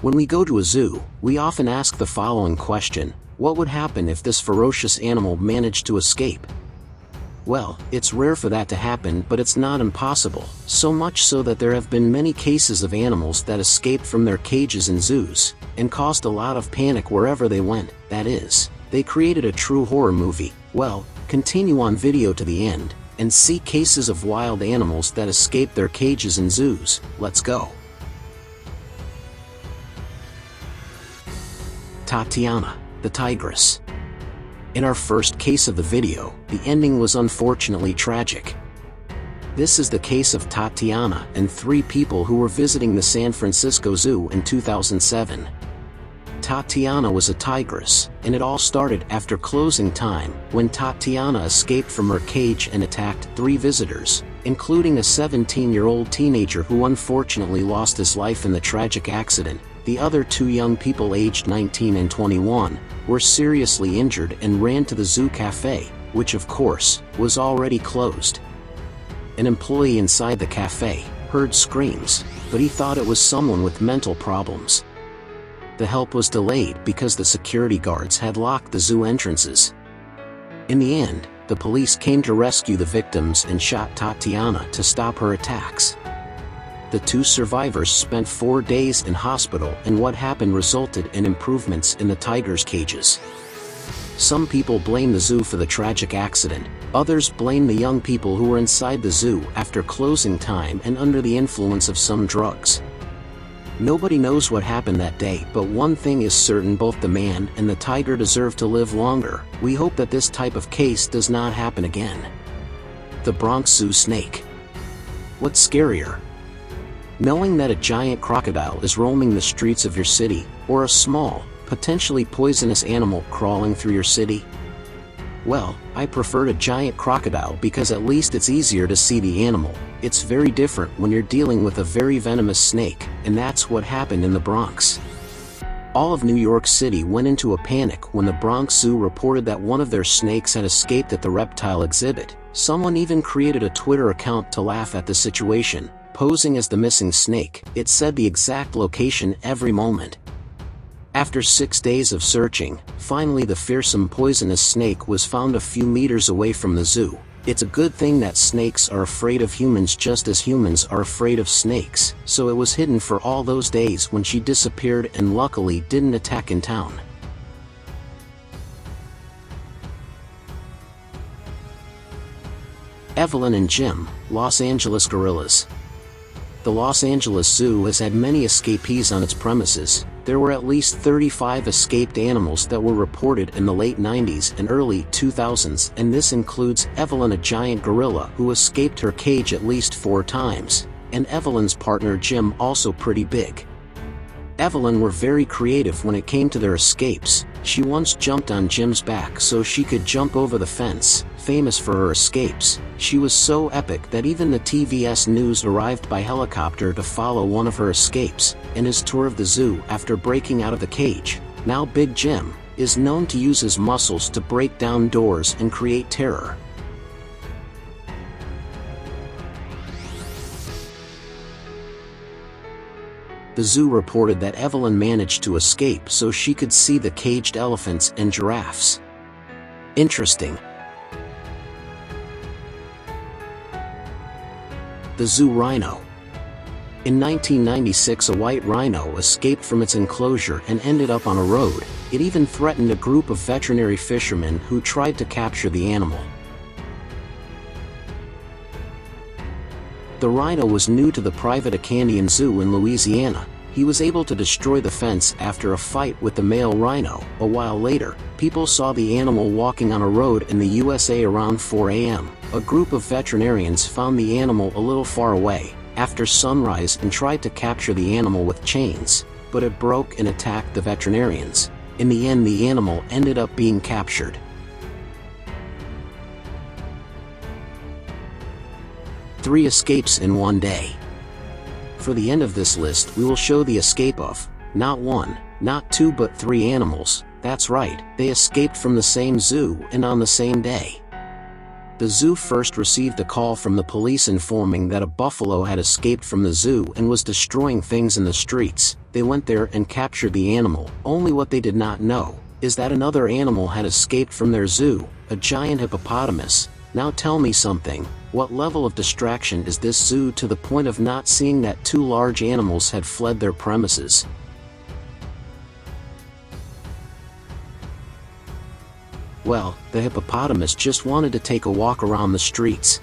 When we go to a zoo, we often ask the following question: what would happen if this ferocious animal managed to escape? Well, it's rare for that to happen, but it's not impossible, so much so that there have been many cases of animals that escaped from their cages in zoos, and caused a lot of panic wherever they went. That is, they created a true horror movie. Well, continue on video to the end, and see cases of wild animals that escaped their cages in zoos. Let's go. Tatiana, the tigress. In our first case of the video, the ending was unfortunately tragic. This is the case of Tatiana and 3 people who were visiting the San Francisco Zoo in 2007. Tatiana was a tigress, and it all started after closing time, when Tatiana escaped from her cage and attacked 3 visitors, including a 17-year-old teenager who unfortunately lost his life in the tragic accident. The other 2 young people aged 19 and 21 were seriously injured and ran to the zoo cafe, which of course, was already closed. An employee inside the cafe heard screams, but he thought it was someone with mental problems. The help was delayed because the security guards had locked the zoo entrances. In the end, the police came to rescue the victims and shot Tatiana to stop her attacks. The 2 survivors spent 4 days in hospital, and what happened resulted in improvements in the tigers' cages. Some people blame the zoo for the tragic accident, others blame the young people who were inside the zoo after closing time and under the influence of some drugs. Nobody knows what happened that day, but one thing is certain: both the man and the tiger deserve to live longer. We hope that this type of case does not happen again. The Bronx Zoo snake. What's scarier? Knowing that a giant crocodile is roaming the streets of your city, or a small, potentially poisonous animal crawling through your city? Well, I preferred a giant crocodile because at least it's easier to see the animal. It's very different when you're dealing with a very venomous snake, and that's what happened in the Bronx. All of New York City went into a panic when the Bronx Zoo reported that one of their snakes had escaped at the reptile exhibit. Someone even created a Twitter account to laugh at the situation, posing as the missing snake. It said the exact location every moment. After 6 days of searching, finally the fearsome poisonous snake was found a few meters away from the zoo. It's a good thing that snakes are afraid of humans just as humans are afraid of snakes, so it was hidden for all those days when she disappeared and luckily didn't attack in town. Evelyn and Jim, Los Angeles gorillas. The Los Angeles Zoo has had many escapees on its premises. There were at least 35 escaped animals that were reported in the late 90s and early 2000s, and this includes Evelyn, a giant gorilla who escaped her cage at least 4 times, and Evelyn's partner Jim, also pretty big. Evelyn were very creative when it came to their escapes. She once jumped on Jim's back so she could jump over the fence. Famous for her escapes, she was so epic that even the TVS News arrived by helicopter to follow one of her escapes and his tour of the zoo after breaking out of the cage. Now Big Jim is known to use his muscles to break down doors and create terror. The zoo reported that Evelyn managed to escape so she could see the caged elephants and giraffes. Interesting. The zoo rhino. In 1996, a white rhino escaped from its enclosure and ended up on a road. It even threatened a group of veterinary fishermen who tried to capture the animal. The rhino was new to the private Acandian Zoo in Louisiana. He was able to destroy the fence after a fight with the male rhino. A while later, people saw the animal walking on a road in the USA around 4 a.m. A group of veterinarians found the animal a little far away after sunrise and tried to capture the animal with chains, but it broke and attacked the veterinarians. In the end, the animal ended up being captured. Three escapes in one day. For the end of this list, we will show the escape of, not 1, not 2 but 3 animals. That's right, they escaped from the same zoo and on the same day. The zoo first received a call from the police informing that a buffalo had escaped from the zoo and was destroying things in the streets. They went there and captured the animal. Only what they did not know is that another animal had escaped from their zoo, a giant hippopotamus. Now tell me something, what level of distraction is this zoo to the point of not seeing that two large animals had fled their premises? Well, the hippopotamus just wanted to take a walk around the streets.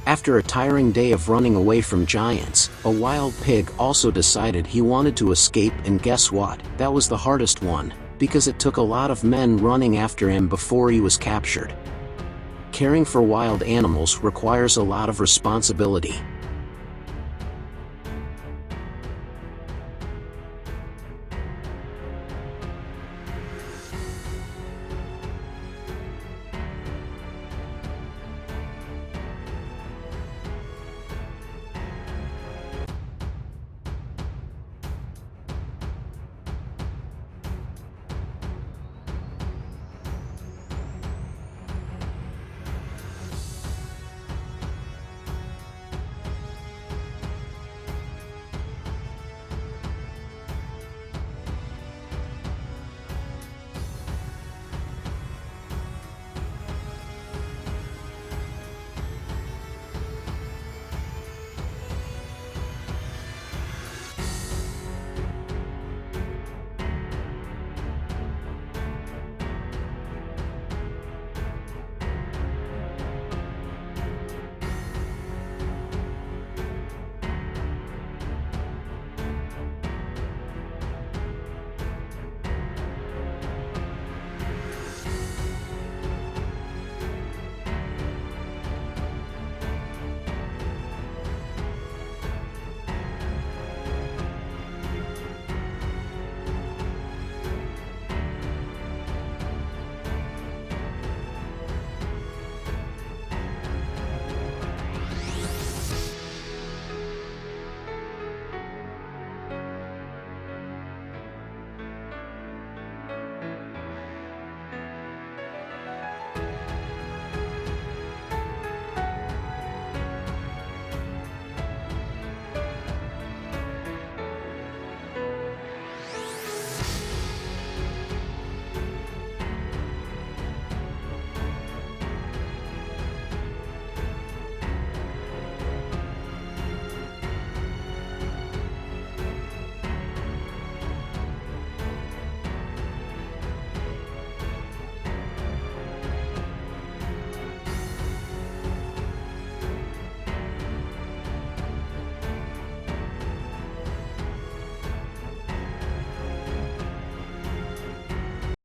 After a tiring day of running away from giants, a wild pig also decided he wanted to escape, and guess what? That was the hardest one, because it took a lot of men running after him before he was captured. Caring for wild animals requires a lot of responsibility.